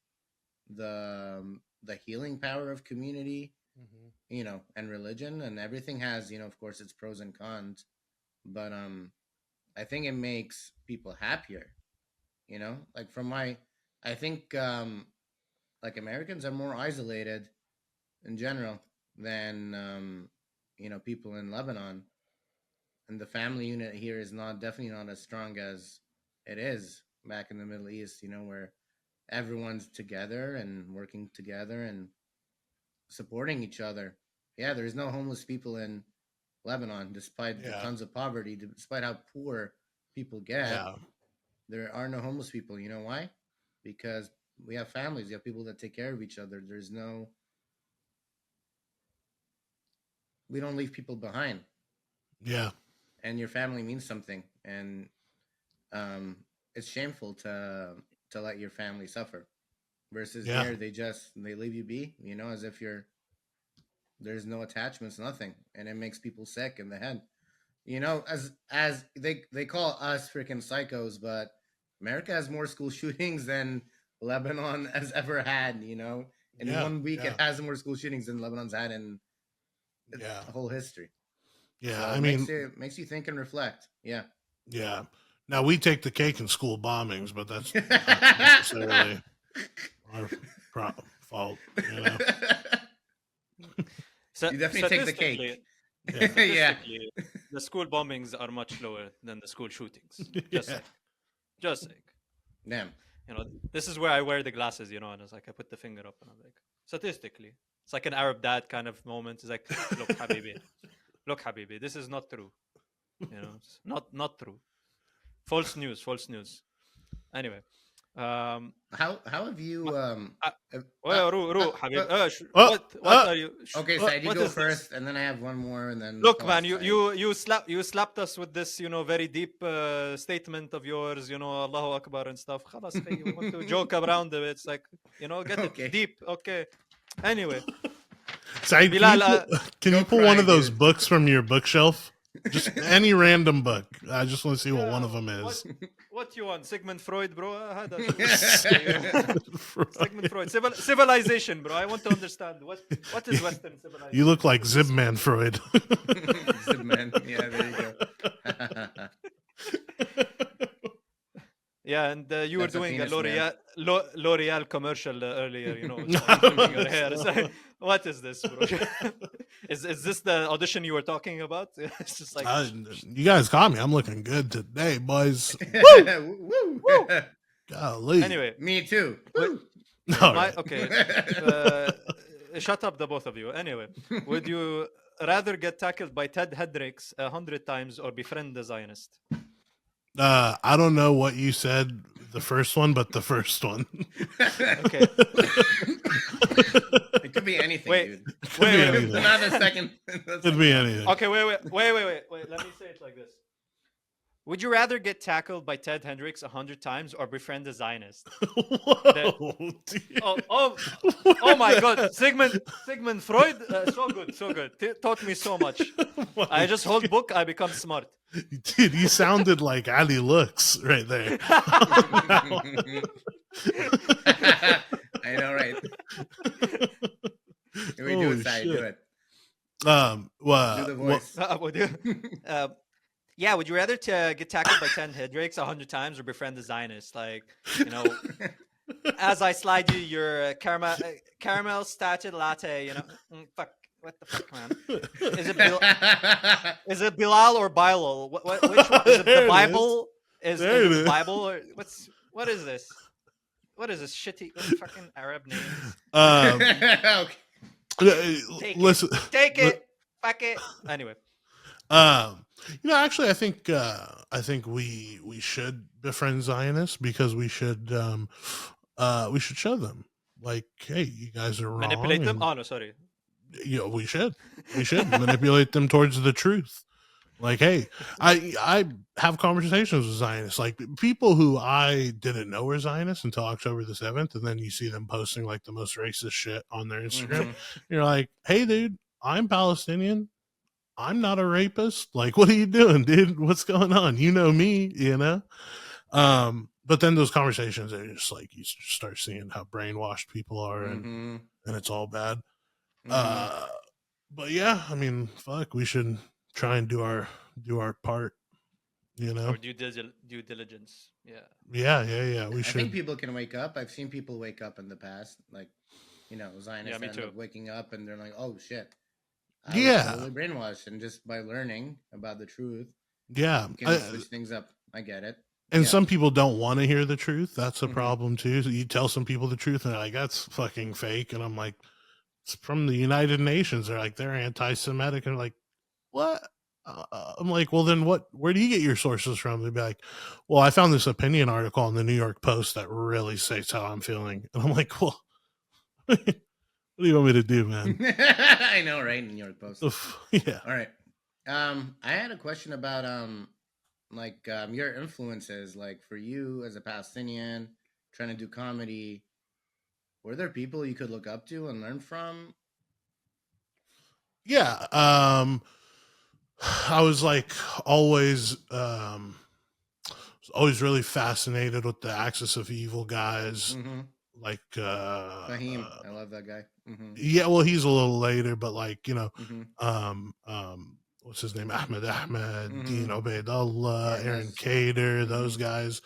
the healing power of community, and religion, and everything has, of course, its pros and cons, but I think it makes people happier. Like I think like Americans are more isolated in general than people in Lebanon, and the family unit here is not definitely not as strong as it is back in the Middle East. Where everyone's together and working together and supporting each other. Yeah, there's no homeless people in Lebanon, despite the Yeah. tons of poverty, despite how poor people get. Yeah. There are no homeless people. You know why? Because we have families. We have people that take care of each other. We don't leave people behind, Yeah. and your family means something. And um, it's shameful to let your family suffer. Versus Yeah. there, they leave you be. As if there's no attachments, nothing, and it makes people sick in the head. As they call us freaking psychos, but America has more school shootings than Lebanon has ever had. In Yeah. 1 week, Yeah. it has more school shootings than Lebanon's had in Yeah. the whole history. Yeah. So I it mean, makes you think and reflect. Yeah. yeah. Now we take the cake in school bombings, but that's not necessarily our fault. You definitely take the cake. Yeah. Statistically, the school bombings are much lower than the school shootings. Just saying. Just saying. Damn. This is where I wear the glasses, and it's like I put the finger up and I'm like, statistically, it's like an Arab dad kind of moment. It's like, look, Habibi, this is not true. It's not true. False news. Anyway, how have you Habib. Oh, What are you? Okay, what- Saeed, you what go is this? first, and then I have one more, and then Look, Paul, man, Saeed. you slapped us with this, very deep statement of yours, Allahu Akbar and stuff. Khalas, we want to joke around it. It's like, get Okay. it deep. Okay. Anyway, Saeed, Bilal, can go you pull cry, one of those dude. books from your bookshelf? Just any random book. I just want to see what one of them is. What you want? Sigmund Freud, bro? Yeah. Sigmund Freud. Civilization, bro. I want to understand what is Western civilization. You look like Zibman Freud. Man. Yeah, there you go. Yeah, and you were That's a doing a penis, L'Oreal commercial earlier, combing your hair. It's like, what is this, bro? is this the audition you were talking about? It's just like You guys caught me. I'm looking good today, boys. Woo! Woo! Golly. Anyway, Me too. All right. okay. Shut up, the both of you. Anyway, would you rather get tackled by Ted Hendricks 100 times or befriend the Zionist? I don't know what you said the first one, but the first one. Okay. It could be anything, Wait. dude. Wait. Not a second. Could be anything. Okay, wait. Let me say it like this. Would you rather get tackled by Ted Hendricks 100 times or befriend a Zionist? Whoa, dude. Oh my God. Sigmund Freud, so good. Taught me so much. I just hold book, I become smart. Dude, you sounded like Ali Looks right there. I know, right? Here we do Holy it, Saeed. shit. Do it. Well, Do the voice. Would you? Yeah, would you rather get tackled by Ted Hendricks 100 times or befriend the Zionist? Like, as I slide you your caramel started latte, fuck. What the fuck, man? Is it Bilal or Bilal? Which one? Is it the Bible? Is it the Bible or what is this? What is this shitty fucking Arab names? Okay. Listen, Take it. Fuck it. Anyway. Actually, I think we should befriend Zionists because we should show them like, hey, you guys are wrong. Manipulate them? Oh no, sorry. We should manipulate them towards the truth. Like, hey, I have conversations with Zionists, like people who I didn't know were Zionists until October the 7th, and then you see them posting like the most racist shit on their Instagram. Mm-hmm. You're like, hey, dude, I'm Palestinian. I'm not a rapist. Like, what are you doing, dude? What's going on? You know me, you know. But then those conversations are just like you start seeing how brainwashed people are, Mm-hmm. and it's all bad. Mm-hmm. Uh, but yeah, I mean, fuck, we should try and do our part. You know, Or due diligence. Yeah. yeah. We I think should. people can wake up. I've seen people wake up in the past, like, Yeah, Zionists me that end too. up waking up and they're like, "Oh shit, I was Yeah, totally brainwashed," and just by learning about the truth, yeah. you can switch things up. I get it. And Yeah. some people don't want to hear the truth. That's a Mm-hmm. problem too. So you tell some people the truth, and they're like, "That's fucking fake," and I'm like, "It's from the United Nations." They're like, "They're anti-Semitic," and I'm like, what? I'm like, well, then what? Where do you get your sources from? They'd be like, well, I found this opinion article in the New York Post that really states how I'm feeling, and I'm like, well, what do you want me to do, man? I know, right? New York Post. Yeah, All right. I had a question about your influences. Like for you as a Palestinian trying to do comedy, were there people you could look up to and learn from? yeah. I was like always, always really fascinated with the axis of evil guys, Mm-hmm. like, Fahim, I love that guy. Mm-hmm. yeah, well, he's a little later, but like, Mm-hmm. what's his name? Ahmed, Mm-hmm. Dean Obeidullah, Yeah, Aaron that's. Cater, Mm-hmm. those guys.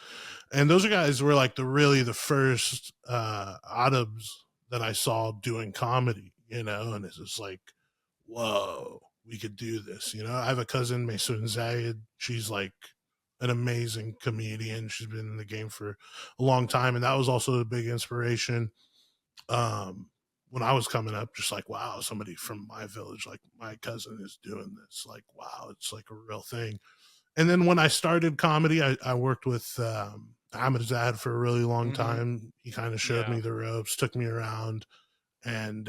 And those guys were like the first Arabs that I saw doing comedy, you know, and it's just like, whoa, we could do this. You know, I have a cousin, Maysoon Zayed. She's like an amazing comedian. She's been in the game for a long time, and that was also a big inspiration. Um, when I was coming up, just like, wow, somebody from my village, like my cousin is doing this. Like, wow, it's like a real thing. And then when I started comedy, I worked with Ahmed Zad for a really long Mm-hmm. time. He kind of showed Yeah. me the ropes, took me around, and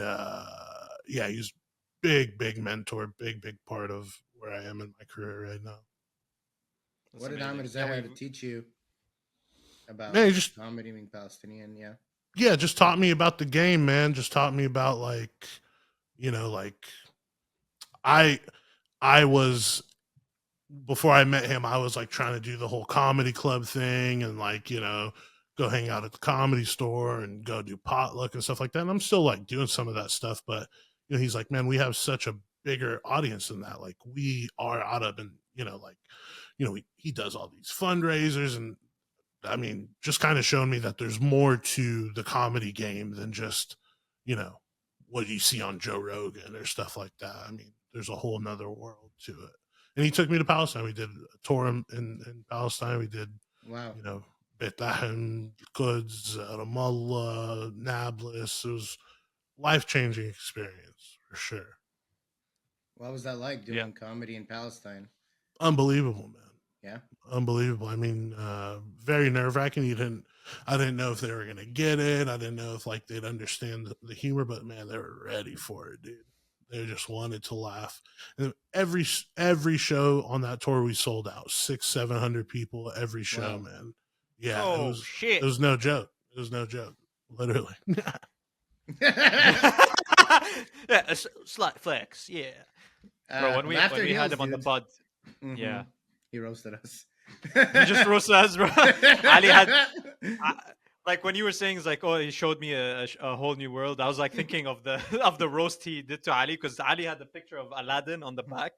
yeah, he's big mentor, big part of where I am in my career right now. That's What did Ahmed amazing. Yeah, Zahra teach you about Man, he just comedy being Palestinian? Yeah. yeah, just taught me about the game, man. Just taught me about like, you know, like I I was before I met him, I was like trying to do the whole comedy club thing and like, you know, go hang out at the comedy store and go do potluck and stuff like that. And I'm still like doing some of that stuff, but you know, he's like, man, we have such a bigger audience than that. Like we are out of and you know, like, you know, he does all these fundraisers and I mean, just kind of showing me that there's more to the comedy game than just, you know, what you see on Joe Rogan or stuff like that. I mean, there's a whole nother world to it. And he took me to Palestine. We did a tour in Palestine. We did, Wow. you know, Bethlehem, Quds, Ramallah, Nablus. It was life changing experience for sure. What was that like yeah. doing comedy in Palestine? Unbelievable, man. Yeah. Unbelievable. I mean, very nerve wracking. I didn't know if they were gonna get it. I didn't know if like they'd understand the humor, but man, they were ready for it, dude. They just wanted to laugh. And every show on that tour we sold out 700 people every show, Wow. man. Yeah, Oh it shit. was no joke. It was no joke, literally. Yeah, slight flex. Yeah, bro. When Laughter we had heals, him on the dude. pod, Mm-hmm. yeah, He roasted us. he just roasted us, bro. Ali had I, like when you were saying it's like, oh, he showed me a whole new world. I was like thinking of the of the roast he did to Ali because Ali had the picture of Aladdin on the back,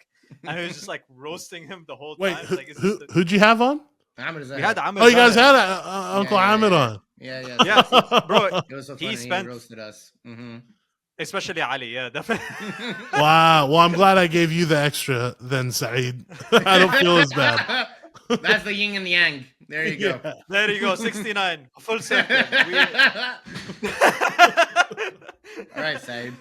and he was just like roasting him the whole Wait, time. Like, is this the? who'd you have on? Ahmed We had Zahar. Oh, Amir you guys Zahed. had Uncle Yeah, yeah, Ahmed yeah, on. yeah, yeah. Yeah, bro. It was so He funny. He spent, roasted us. Mm-hmm. especially Ali. Yeah, definitely. Wow. Well, I'm glad I gave you the extra then, Saeed. I don't feel as bad. That's the yin and the yang. There you go. Yeah. There you go, 69, full circle. All right, Saeed.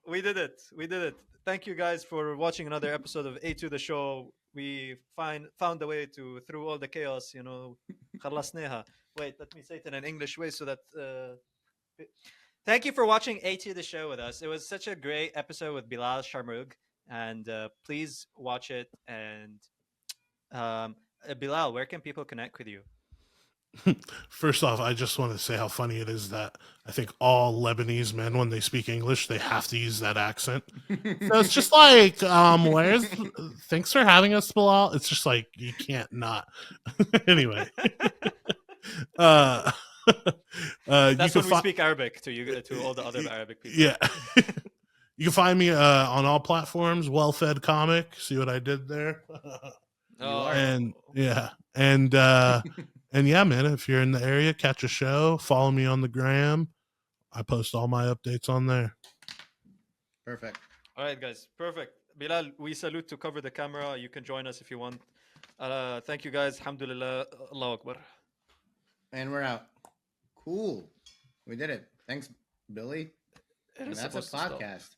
We did it. We did it. Thank you guys for watching another episode of A2 the show. We found a way to through all the chaos, you know. خلصناها. Wait, let me say it in an English way so that thank you for watching A2 the show with us. It was such a great episode with Bilal Sharmoug and please watch it. And Bilal, where can people connect with you? First off, I just want to say how funny it is that I think all Lebanese men, when they speak English, they have to use that accent. So it's just like, where's thanks for having us, Bilal. It's just like you can't not. Anyway, uh, That's you when we speak Arabic to you, to all the other Arabic people. Yeah, you can find me on all platforms. Well-fed comic. See what I did there? And yeah, and yeah, man. If you're in the area, catch a show. Follow me on the gram. I post all my updates on there. Perfect. All right, guys. Perfect. Bilal, we salute to cover the camera. You can join us if you want. Thank you, guys. Alhamdulillah. Allahu Akbar. And we're out. Cool. We did it. Thanks, Billy. It And is that's a supposed to stop. podcast.